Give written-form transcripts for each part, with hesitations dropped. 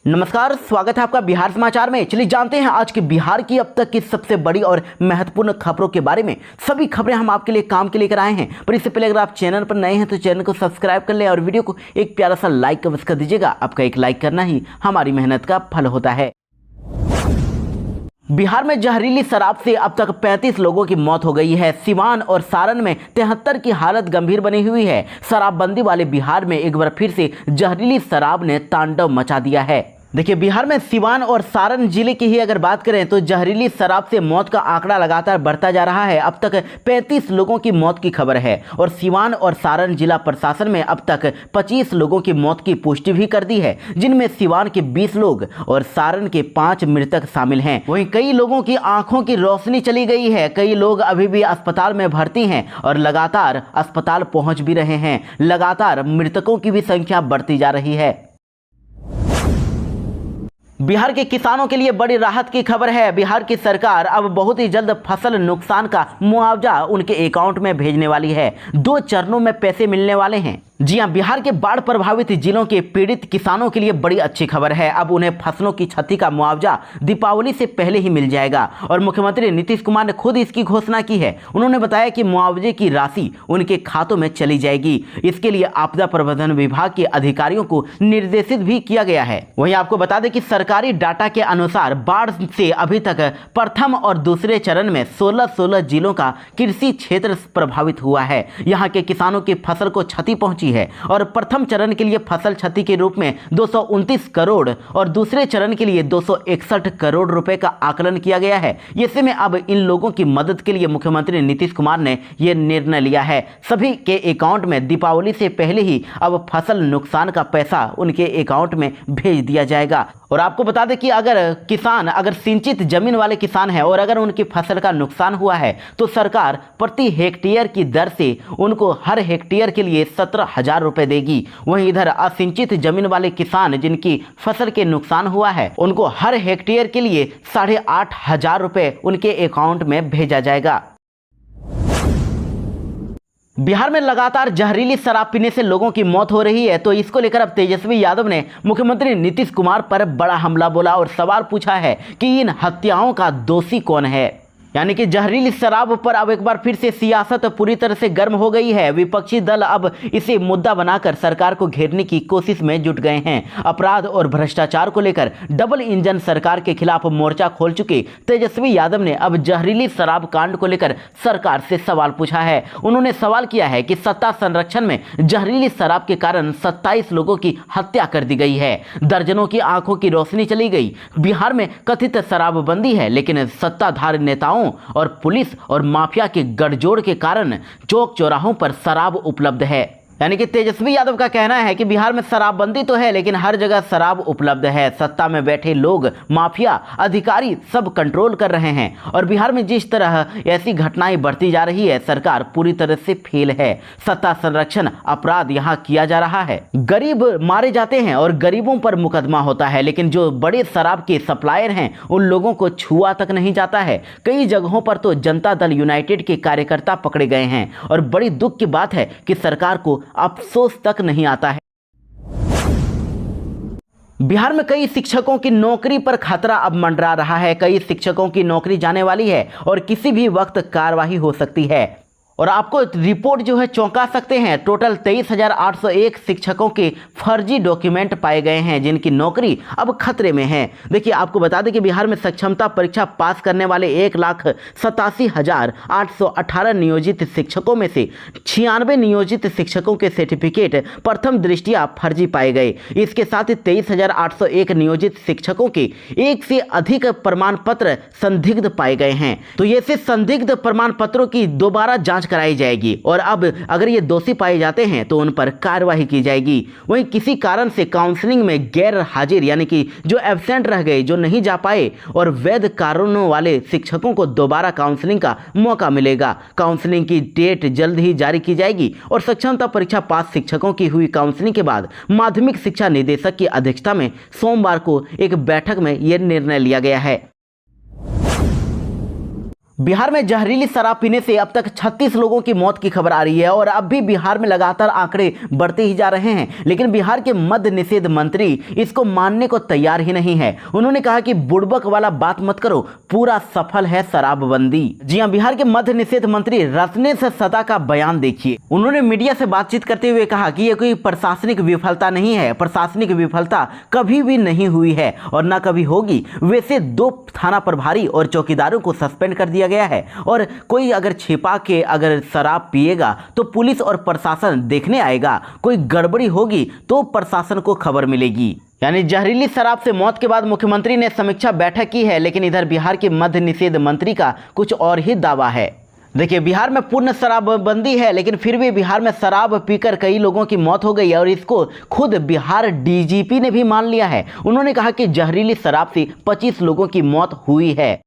नमस्कार, स्वागत है आपका बिहार समाचार में। चलिए जानते हैं आज के बिहार की अब तक की सबसे बड़ी और महत्वपूर्ण खबरों के बारे में। सभी खबरें हम आपके लिए काम के लेकर आए हैं, पर इससे पहले अगर आप चैनल पर नए हैं तो चैनल को सब्सक्राइब कर लें और वीडियो को एक प्यारा सा लाइक अवश्य कर दीजिएगा। आपका एक लाइक करना ही हमारी मेहनत का फल होता है। बिहार में जहरीली शराब से अब तक 35 लोगों की मौत हो गई है। सिवान और सारण में 73 की हालत गंभीर बनी हुई है। शराबबंदी वाले बिहार में एक बार फिर से जहरीली शराब ने तांडव मचा दिया है। देखिए, बिहार में सिवान और सारण जिले की ही अगर बात करें तो जहरीली शराब से मौत का आंकड़ा लगातार बढ़ता जा रहा है। अब तक 35 लोगों की मौत की खबर है और सिवान और सारण जिला प्रशासन में अब तक 25 लोगों की मौत की पुष्टि भी कर दी है, जिनमें सिवान के 20 लोग और सारण के 5 मृतक शामिल हैं। वहीं कई लोगों की आंखों की रोशनी चली गई है। कई लोग अभी भी अस्पताल में भर्ती हैं और लगातार अस्पताल पहुंच भी रहे हैं। लगातार मृतकों की भी संख्या बढ़ती जा रही है। बिहार के किसानों के लिए बड़ी राहत की खबर है। बिहार की सरकार अब बहुत ही जल्द फसल नुकसान का मुआवजा उनके अकाउंट में भेजने वाली है। 2 चरणों में पैसे मिलने वाले हैं। जी हां, बिहार के बाढ़ प्रभावित जिलों के पीड़ित किसानों के लिए बड़ी अच्छी खबर है। अब उन्हें फसलों की क्षति का मुआवजा दीपावली से पहले ही मिल जाएगा और मुख्यमंत्री नीतीश कुमार ने खुद इसकी घोषणा की है। उन्होंने बताया कि मुआवजे की राशि उनके खातों में चली जाएगी। इसके लिए आपदा प्रबंधन विभाग के अधिकारियों को निर्देशित भी किया गया है। वहीं आपको बता दें कि सरकारी डाटा के अनुसार बाढ़ से अभी तक प्रथम और दूसरे चरण में 16 जिलों का कृषि क्षेत्र प्रभावित हुआ है। यहाँ के किसानों की फसल को क्षति पहुंची है और प्रथम चरण के लिए फसल क्षति के रूप में 229 करोड़ और दूसरे चरण के लिए 261 करोड़ रुपए का आकलन किया गया है। ऐसे में अब इन लोगों की मदद के लिए मुख्यमंत्री नीतीश कुमार ने यह निर्णय लिया है। सभी के अकाउंट में दीपावली से पहले ही अब फसल नुकसान का पैसा उनके अकाउंट में भेज दिया जाएगा। और आपको बता दें कि अगर सिंचित जमीन वाले किसान हैं और अगर उनकी फसल का नुकसान हुआ है तो सरकार प्रति हेक्टेयर की दर से उनको हर हेक्टेयर के लिए 17,000 रुपए देगी। वहीं इधर असिंचित जमीन वाले किसान जिनकी फसल के नुकसान हुआ है उनको हर हेक्टेयर के लिए 8,500 रुपए उनके अकाउंट में भेजा जाएगा। बिहार में लगातार जहरीली शराब पीने से लोगों की मौत हो रही है, तो इसको लेकर अब तेजस्वी यादव ने मुख्यमंत्री नीतीश कुमार पर बड़ा हमला बोला और सवाल पूछा है कि इन हत्याओं का दोषी कौन है। यानी कि जहरीली शराब पर अब एक बार फिर से सियासत पूरी तरह से गर्म हो गई है। विपक्षी दल अब इसे मुद्दा बनाकर सरकार को घेरने की कोशिश में जुट गए हैं। अपराध और भ्रष्टाचार को लेकर डबल इंजन सरकार के खिलाफ मोर्चा खोल चुके तेजस्वी यादव ने अब जहरीली शराब कांड को लेकर सरकार से सवाल पूछा है। उन्होंने सवाल किया है कि सत्ता संरक्षण में जहरीली शराब के कारण 27 लोगों की हत्या कर दी गई है, दर्जनों की आंखों की रोशनी चली गई। बिहार में कथित शराबबंदी है, लेकिन सत्ताधारी नेताओं और पुलिस और माफिया के गठजोड़ के कारण चौक चौराहों पर शराब उपलब्ध है। यानी कि तेजस्वी यादव का कहना है कि बिहार में शराबबंदी तो है, लेकिन हर जगह शराब उपलब्ध है। सत्ता में बैठे लोग, माफिया, अधिकारी सब कंट्रोल कर रहे हैं और बिहार में जिस तरह ऐसी घटनाएं बढ़ती जा रही है, सरकार पूरी तरह से फेल है। सत्ता संरक्षण अपराध यहाँ किया जा रहा है। गरीब मारे जाते हैं और गरीबों पर मुकदमा होता है, लेकिन जो बड़े शराब के सप्लायर हैं उन लोगों को छुआ तक नहीं जाता है। कई जगहों पर तो जनता दल यूनाइटेड के कार्यकर्ता पकड़े गए हैं और बड़ी दुख की बात है कि सरकार को अफसोस तक नहीं आता है। बिहार में कई शिक्षकों की नौकरी पर खतरा अब मंडरा रहा है। कई शिक्षकों की नौकरी जाने वाली है और किसी भी वक्त कार्रवाई हो सकती है। और आपको रिपोर्ट जो है चौंका सकते हैं। टोटल 23,801 शिक्षकों के फर्जी डॉक्यूमेंट पाए गए हैं, जिनकी नौकरी अब खतरे में है। देखिए, आपको बता दें कि बिहार में सक्षमता परीक्षा पास करने वाले 1,87,818 नियोजित शिक्षकों में से 96 नियोजित शिक्षकों के सर्टिफिकेट प्रथम दृष्टया फर्जी पाए गए। इसके साथ ही 23,801 नियोजित शिक्षकों के एक से अधिक प्रमाण पत्र संदिग्ध पाए गए हैं। तो ये से संदिग्ध प्रमाण पत्रों की दोबारा जांच कराई जाएगी और अब अगर ये दोषी पाए जाते हैं तो उन पर कार्रवाई की जाएगी। वहीं किसी कारण से काउंसलिंग में गैर हाजिर यानी कि जो एब्सेंट रह गए, जो नहीं जा पाए, और वैध कारणों वाले शिक्षकों को दोबारा काउंसलिंग का मौका मिलेगा। काउंसलिंग की डेट जल्द ही जारी की जाएगी और सक्षमता परीक्षा पास शिक्षकों की हुई काउंसलिंग के बाद माध्यमिक शिक्षा निदेशक की अध्यक्षता में सोमवार को एक बैठक में यह निर्णय लिया गया है। बिहार में जहरीली शराब पीने से अब तक 36 लोगों की मौत की खबर आ रही है और अब भी बिहार में लगातार आंकड़े बढ़ते ही जा रहे हैं। लेकिन बिहार के मद्य निषेध मंत्री इसको मानने को तैयार ही नहीं है। उन्होंने कहा कि बुड़बक वाला बात मत करो, पूरा सफल है शराबबंदी। जी हां, बिहार के मद्य निषेध मंत्री रत्नेश सदा का बयान देखिए। उन्होंने मीडिया से बातचीत करते हुए कहा कि यह कोई प्रशासनिक विफलता नहीं है, प्रशासनिक विफलता कभी भी नहीं हुई है और न कभी होगी। वैसे 2 थाना प्रभारी और चौकीदारों को सस्पेंड कर दिया गया है और कोई अगर छिपा के अगर शराब पिएगा तो पुलिस और प्रशासन देखने आएगा। कोई गड़बड़ी होगी तो प्रशासन को खबर मिलेगी। यानी जहरीली शराब से मौत के बाद मुख्यमंत्री ने समीक्षा बैठक की है, लेकिन इधर बिहार के मद्य निषेध मंत्री का कुछ और ही दावा है। देखिए, बिहार में पूर्ण शराबबंदी है, लेकिन फिर भी बिहार में शराब पीकर कई लोगों की मौत हो गई है और इसको खुद बिहार डीजीपी ने भी मान लिया है। उन्होंने कहा कि जहरीली शराब से 25 लोगों की मौत हुई है।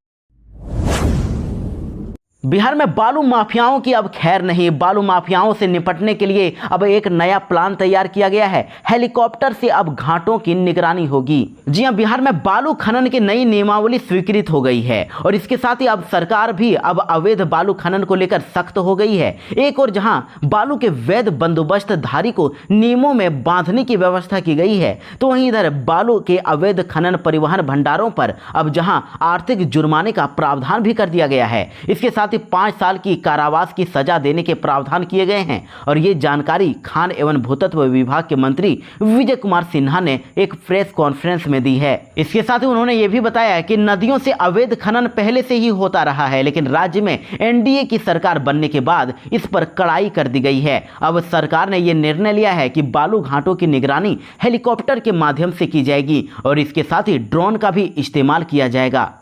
बिहार में बालू माफियाओं की अब खैर नहीं। बालू माफियाओं से निपटने के लिए अब एक नया प्लान तैयार किया गया है। हेलीकॉप्टर से अब घाटों की निगरानी होगी। जी हां, बिहार में बालू खनन की नई नियमावली स्वीकृत हो गई है और इसके साथ ही अब सरकार भी अब अवैध बालू खनन को लेकर सख्त हो गई है। एक और जहां बालू के वैध बंदोबस्तधारी को नियमों में बांधने की व्यवस्था की गई है, तो वहीं इधर बालू के अवैध खनन परिवहन भंडारों पर अब जहां आर्थिक जुर्माने का प्रावधान भी कर दिया गया है। इसके साथ 5 साल की कारावास की सजा देने के प्रावधान किए गए हैं और ये जानकारी खान एवं भूतत्व विभाग के मंत्री विजय कुमार सिन्हा ने एक प्रेस कॉन्फ्रेंस में दी है। इसके साथ ही उन्होंने ये भी बताया कि नदियों से अवैध खनन पहले से ही होता रहा है, लेकिन राज्य में एनडीए की सरकार बनने के बाद इस पर कड़ाई कर दी गई है। अब सरकार ने यह निर्णय लिया है कि बालू घाटों की निगरानी हेलीकॉप्टर के माध्यम से की जाएगी और इसके साथ ही ड्रोन का भी इस्तेमाल किया जाएगा।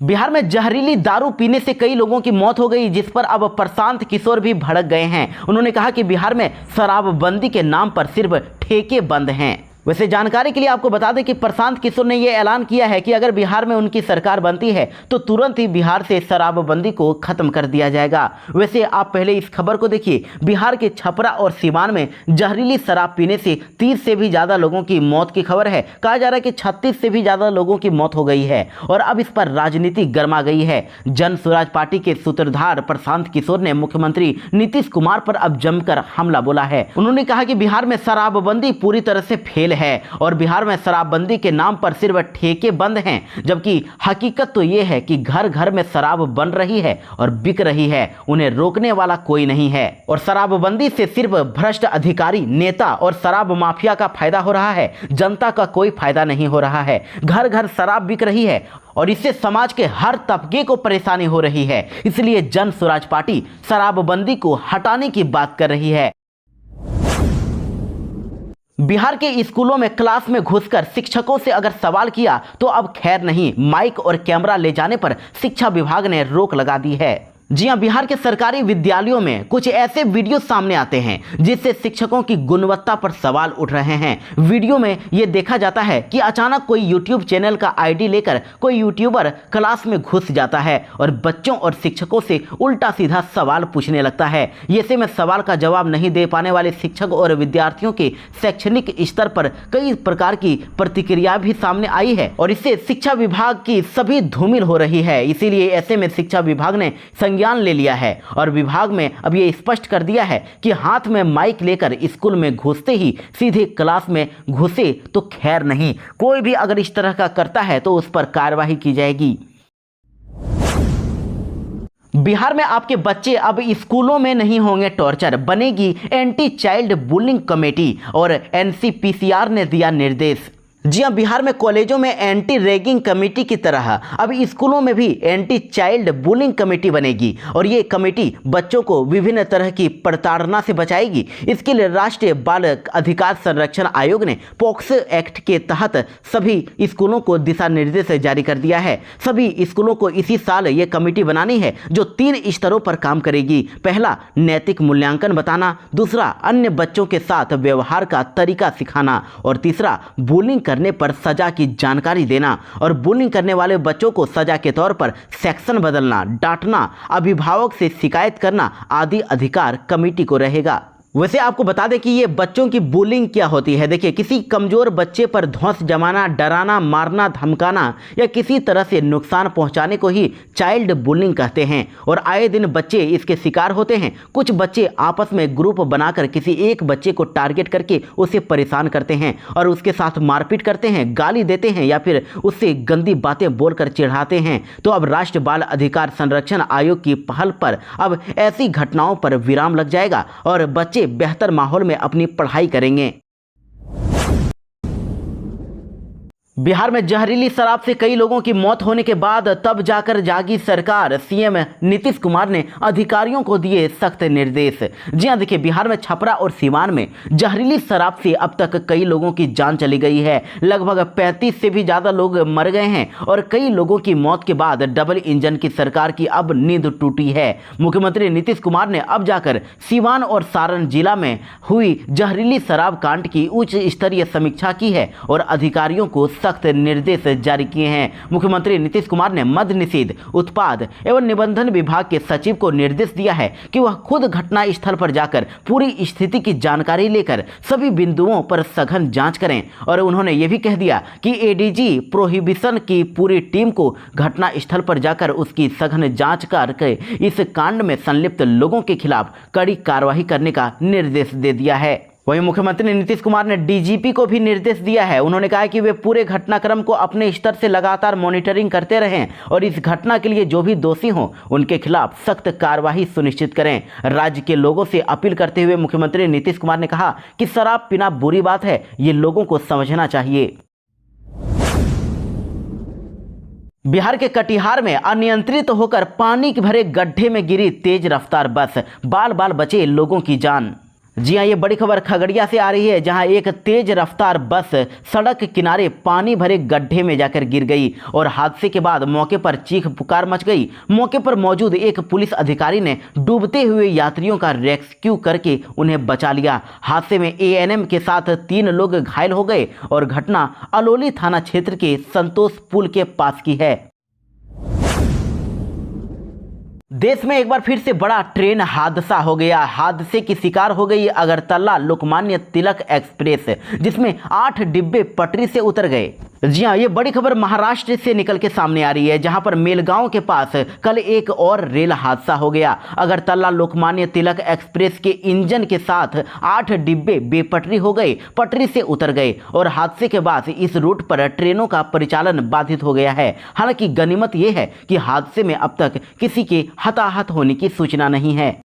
बिहार में जहरीली दारू पीने से कई लोगों की मौत हो गई, जिस पर अब प्रशांत किशोर भी भड़क गए हैं। उन्होंने कहा कि बिहार में शराबबंदी के नाम पर सिर्फ ठेके बंद हैं। वैसे जानकारी के लिए आपको बता दें कि प्रशांत किशोर ने यह ऐलान किया है कि अगर बिहार में उनकी सरकार बनती है तो तुरंत ही बिहार से शराबबंदी को खत्म कर दिया जाएगा। वैसे आप पहले इस खबर को देखिए। बिहार के छपरा और सीवान में जहरीली शराब पीने से 30 से भी ज़्यादा लोगों की मौत की खबर है। कहा जा रहा है कि 36 से भी ज़्यादा लोगों की मौत हो गई है और अब इस पर राजनीति गर्मा गई है। जन स्वराज पार्टी के सूत्रधार प्रशांत किशोर ने मुख्यमंत्री नीतीश कुमार पर अब जमकर हमला बोला है। उन्होंने कहा कि बिहार में शराबबंदी पूरी तरह से फेल है और बिहार में शराबबंदी के नाम पर सिर्फ ठेके बंद हैं, जबकि हकीकत तो यह है कि घर घर में शराब बन रही है और बिक रही है। उन्हें रोकने वाला कोई नहीं है और शराबबंदी से सिर्फ भ्रष्ट अधिकारी, नेता और शराब माफिया का फायदा हो रहा है। जनता का कोई फायदा नहीं हो रहा है। घर घर शराब बिक रही है और इससे समाज के हर तबके को परेशानी हो रही है। इसलिए जन स्वराज पार्टी शराबबंदी को हटाने की बात कर रही है। बिहार के स्कूलों में क्लास में घुसकर शिक्षकों से अगर सवाल किया तो अब खैर नहीं। माइक और कैमरा ले जाने पर शिक्षा विभाग ने रोक लगा दी है। जी हां, बिहार के सरकारी विद्यालयों में कुछ ऐसे वीडियो सामने आते हैं जिससे शिक्षकों की गुणवत्ता पर सवाल उठ रहे हैं। वीडियो में यह देखा जाता है कि अचानक कोई यूट्यूब चैनल का आईडी लेकर कोई यूट्यूबर क्लास में घुस जाता है और बच्चों और शिक्षकों से उल्टा सीधा सवाल पूछने लगता है। ऐसे में सवाल का जवाब नहीं दे पाने वाले शिक्षक और विद्यार्थियों के शैक्षणिक स्तर पर कई प्रकार की प्रतिक्रिया भी सामने आई है और इससे शिक्षा विभाग की सभी धूमिल हो रही है। इसीलिए ऐसे में शिक्षा विभाग ने ज्ञान ले लिया है और विभाग में अब ये स्पष्ट कर दिया है कि हाथ में माइक लेकर स्कूल में घुसते ही सीधे क्लास में घुसे तो खैर नहीं। कोई भी अगर इस तरह का करता है तो उस पर कार्रवाई की जाएगी। बिहार में आपके बच्चे अब स्कूलों में नहीं होंगे टॉर्चर, बनेगी एंटी चाइल्ड बुलिंग कमेटी और एनसीपीसीआर ने दिया निर्देश। जी हां, बिहार में कॉलेजों में एंटी रैगिंग कमेटी की तरह अब स्कूलों में भी एंटी चाइल्ड बुलिंग कमेटी बनेगी और ये कमेटी बच्चों को विभिन्न तरह की प्रताड़ना से बचाएगी। इसके लिए राष्ट्रीय बाल अधिकार संरक्षण आयोग ने पॉक्सो एक्ट के तहत सभी स्कूलों को दिशा निर्देश जारी कर दिया है। सभी स्कूलों को इसी साल ये कमेटी बनानी है जो 3 स्तरों पर काम करेगी। पहला, नैतिक मूल्यांकन बताना, दूसरा, अन्य बच्चों के साथ व्यवहार का तरीका सिखाना और तीसरा, बुलिंग करने पर सजा की जानकारी देना और बुलिंग करने वाले बच्चों को सजा के तौर पर सेक्शन बदलना, डांटना, अभिभावक से शिकायत करना आदि अधिकार कमेटी को रहेगा। वैसे आपको बता दें कि ये बच्चों की बुलिंग क्या होती है। देखिए, किसी कमज़ोर बच्चे पर धौंस जमाना, डराना, मारना, धमकाना या किसी तरह से नुकसान पहुंचाने को ही चाइल्ड बुलिंग कहते हैं और आए दिन बच्चे इसके शिकार होते हैं। कुछ बच्चे आपस में ग्रुप बनाकर किसी एक बच्चे को टारगेट करके उसे परेशान करते हैं और उसके साथ मारपीट करते हैं, गाली देते हैं या फिर उससे गंदी बातें बोलकर चिढ़ाते हैं। तो अब राष्ट्रीय बाल अधिकार संरक्षण आयोग की पहल पर अब ऐसी घटनाओं पर विराम लग जाएगा और बच्चे बेहतर माहौल में अपनी पढ़ाई करेंगे। बिहार में जहरीली शराब से कई लोगों की मौत होने के बाद तब जाकर जागी सरकार। सीएम नीतीश कुमार ने अधिकारियों को दिए सख्त निर्देश। जी हां, देखिए, बिहार में छपरा और सीवान में जहरीली शराब से अब तक कई लोगों की जान चली गई है। लगभग 35 से भी ज़्यादा लोग मर गए हैं और कई लोगों की मौत के बाद डबल इंजन की सरकार की अब नींद टूटी है। मुख्यमंत्री नीतीश कुमार ने अब जाकर सीवान और सारण जिला में हुई जहरीली शराब कांड की उच्च स्तरीय समीक्षा की है और अधिकारियों को सख्त निर्देश जारी किए हैं। मुख्यमंत्री नीतीश कुमार ने मद्य निषेध, उत्पाद एवं निबंधन विभाग के सचिव को निर्देश दिया है कि वह खुद घटना स्थल पर जाकर पूरी स्थिति की जानकारी लेकर सभी बिंदुओं पर सघन जांच करें और उन्होंने यह भी कह दिया कि एडीजी प्रोहिबिशन की पूरी टीम को घटना स्थल पर जाकर उसकी सघन जांच करके इस कांड में संलिप्त लोगों के खिलाफ कड़ी कार्रवाई करने का निर्देश दे दिया है। वहीं मुख्यमंत्री नीतीश कुमार ने डीजीपी को भी निर्देश दिया है। उन्होंने कहा कि वे पूरे घटनाक्रम को अपने स्तर से लगातार मॉनिटरिंग करते रहें और इस घटना के लिए जो भी दोषी हों उनके खिलाफ सख्त कार्रवाई सुनिश्चित करें। राज्य के लोगों से अपील करते हुए मुख्यमंत्री नीतीश कुमार ने कहा कि शराब पीना बुरी बात है, ये लोगों को समझना चाहिए। बिहार के कटिहार में अनियंत्रित होकर पानी के भरे गड्ढे में गिरी तेज रफ्तार बस, बाल बाल बचे लोगों की जान। जी हाँ, ये बड़ी खबर खगड़िया से आ रही है, जहां एक तेज रफ्तार बस सड़क किनारे पानी भरे गड्ढे में जाकर गिर गई और हादसे के बाद मौके पर चीख पुकार मच गई। मौके पर मौजूद एक पुलिस अधिकारी ने डूबते हुए यात्रियों का रेस्क्यू करके उन्हें बचा लिया। हादसे में एएनएम के साथ 3 लोग घायल हो गए और घटना अलोली थाना क्षेत्र के संतोष पुल के पास की है। देश में एक बार फिर से बड़ा ट्रेन हादसा हो गया। हादसे की शिकार हो गई अगरतला लोकमान्य तिलक एक्सप्रेस, जिसमें 8 डिब्बे पटरी से उतर गए। जी हाँ, ये बड़ी खबर महाराष्ट्र से निकल के सामने आ रही है, जहां पर मेलगांव के पास कल एक और रेल हादसा हो गया। अगरतला लोकमान्य तिलक एक्सप्रेस के इंजन के साथ 8 डिब्बे बेपटरी हो गए, पटरी से उतर गए और हादसे के बाद इस रूट पर ट्रेनों का परिचालन बाधित हो गया है। हालांकि गनीमत यह है कि हादसे में अब तक किसी के हताहत होने की सूचना नहीं है।